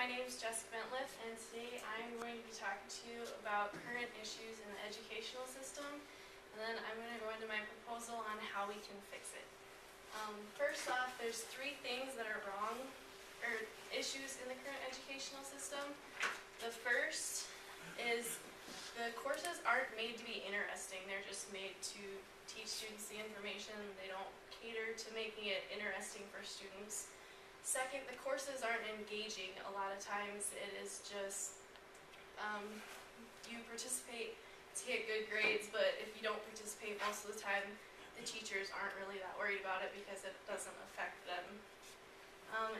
my name is Jess, and today I'm going to be talking to you about current issues in the educational system, and then I'm going to go into my proposal on how we can fix it. First off, there's three things that are wrong, or issues in the current educational system. The first is the courses aren't made to be interesting, they're just made to teach students the information. They don't cater to making it interesting for students. Second, the courses aren't engaging. A lot of times it is just you participate to get good grades, but if you don't participate most of the time, the teachers aren't really that worried about it because it doesn't affect them.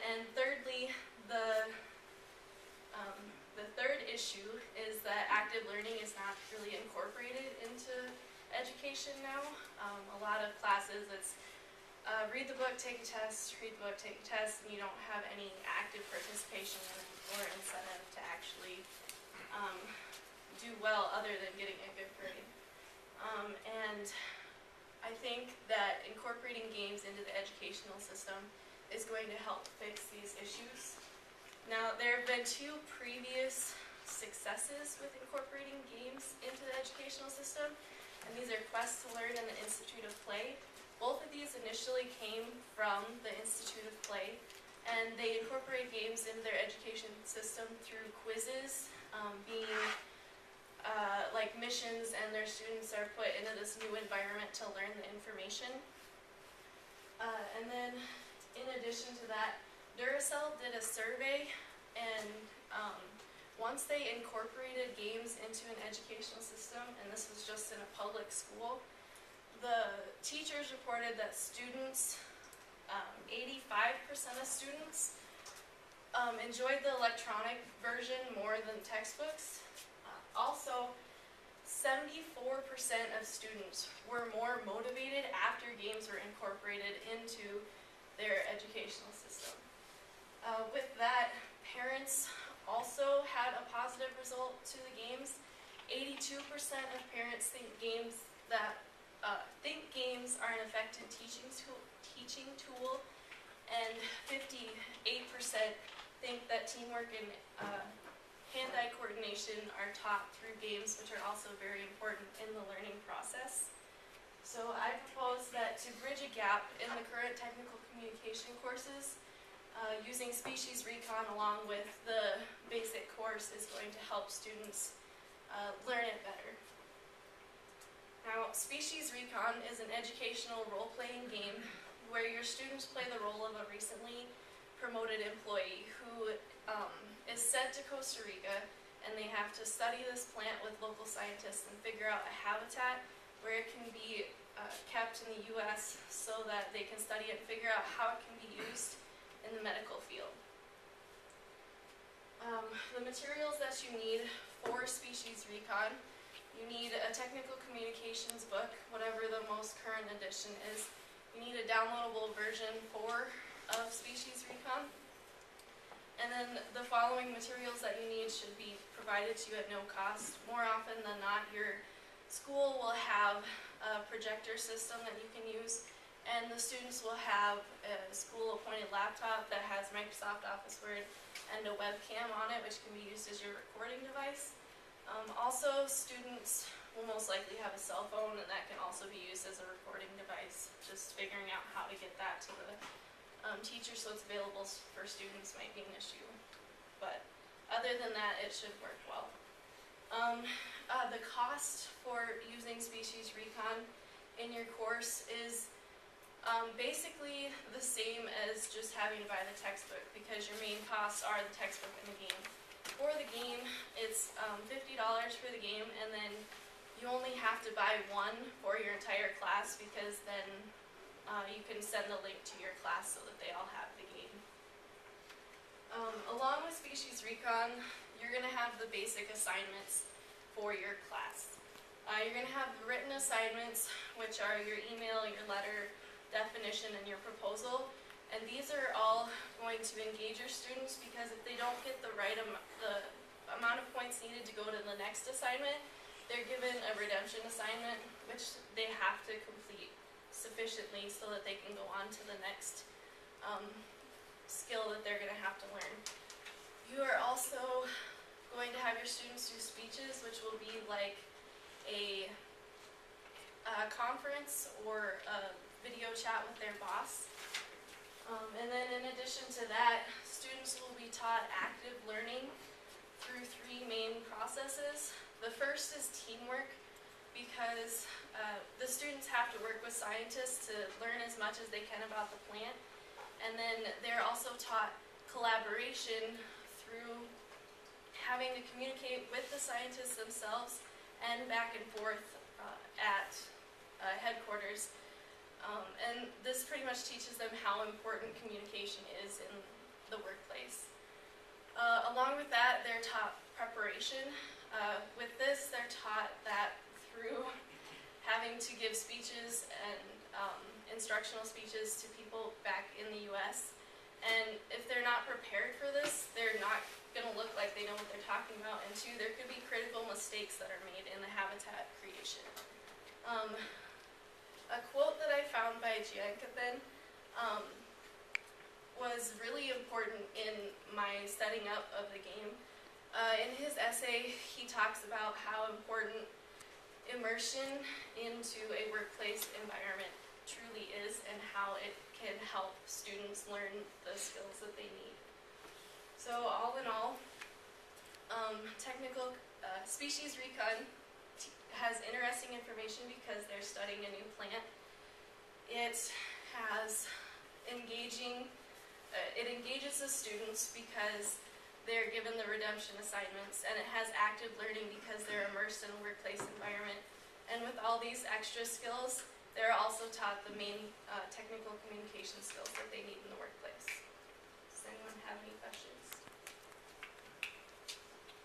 And thirdly, the third issue is that active learning is not really incorporated into education now. A lot of classes, it's read the book, take a test, read the book, take a test, and you don't have any active participation or incentive to actually do well other than getting a good grade. And I think that incorporating games into the educational system is going to help fix these issues. Now, there have been two previous successes with incorporating games into the educational system, and these are Quest to Learn and the Institute of Play. Both of these initially came from the Institute of Play, and they incorporate games into their education system through quizzes, being like missions, and their students are put into this new environment to learn the information. And then, in addition to that, Duracell did a survey, and once they incorporated games into an educational system, and this was just in a public school, the teachers reported that students, 85% of students, enjoyed the electronic version more than textbooks. Also, 74% of students were more motivated after games were incorporated into their educational system. With that, parents also had a positive result to the games. 82% of parents think games are an effective teaching tool, and 58% think that teamwork and hand-eye coordination are taught through games, which are also very important in the learning process. So I propose that to bridge a gap in the current technical communication courses, using species recon along with the basic course is going to help students learn it better. Now, Species Recon is an educational role-playing game where your students play the role of a recently promoted employee who is sent to Costa Rica, and they have to study this plant with local scientists and figure out a habitat where it can be kept in the U.S. so that they can study it and figure out how it can be used in the medical field. The materials that you need for Species Recon: you need a technical communications book, whatever the most current edition is. You need a downloadable version 4 of Species Recon. And then the following materials that you need should be provided to you at no cost. More often than not, your school will have a projector system that you can use, and the students will have a school-appointed laptop that has Microsoft Office Word and a webcam on it, which can be used as your recording device. Also, students will most likely have a cell phone, and that can also be used as a recording device. Just figuring out how to get that to the teacher so it's available for students might be an issue. But other than that, it should work well. The cost for using Species Recon in your course is basically the same as just having to buy the textbook, because your main costs are the textbook and the game. For the game, it's $50 for the game, and then you only have to buy one for your entire class, because then you can send the link to your class so that they all have the game. Along with Species Recon, you're going to have the basic assignments for your class. You're going to have written assignments, which are your email, your letter, definition, and your proposal. And these are all going to engage your students, because if they don't get the amount of points needed to go to the next assignment, they're given a redemption assignment, which they have to complete sufficiently so that they can go on to the next skill that they're going to have to learn. You are their students do speeches, which will be like a conference or a video chat with their boss. And then in addition to that, students will be taught active learning through 3 main processes. The first is teamwork, because the students have to work with scientists to learn as much as they can about the plant. And then they're also taught collaboration through having to communicate with the scientists themselves and back and forth at headquarters. And this pretty much teaches them how important communication is in the workplace. Along with that, they're taught preparation. With this, they're taught that through having to give speeches and instructional speeches to people back in the U.S. And if they're not prepared for this, they're not going to look like they know what they're talking about. And 2, there could be critical mistakes that are made in the habitat creation. A quote that I found by Jess was really important in my setting up of the game. In his essay, he talks about how important immersion into a workplace environment truly is and how it can help students learn the skills that they need. So all in all, technical species recon has interesting information because they're studying a new plant. It has it engages the students because they're given the redemption assignments, and it has active learning because they're immersed in a workplace environment. And with all these extra skills, they're also taught the main technical communication skills that they need in the workplace.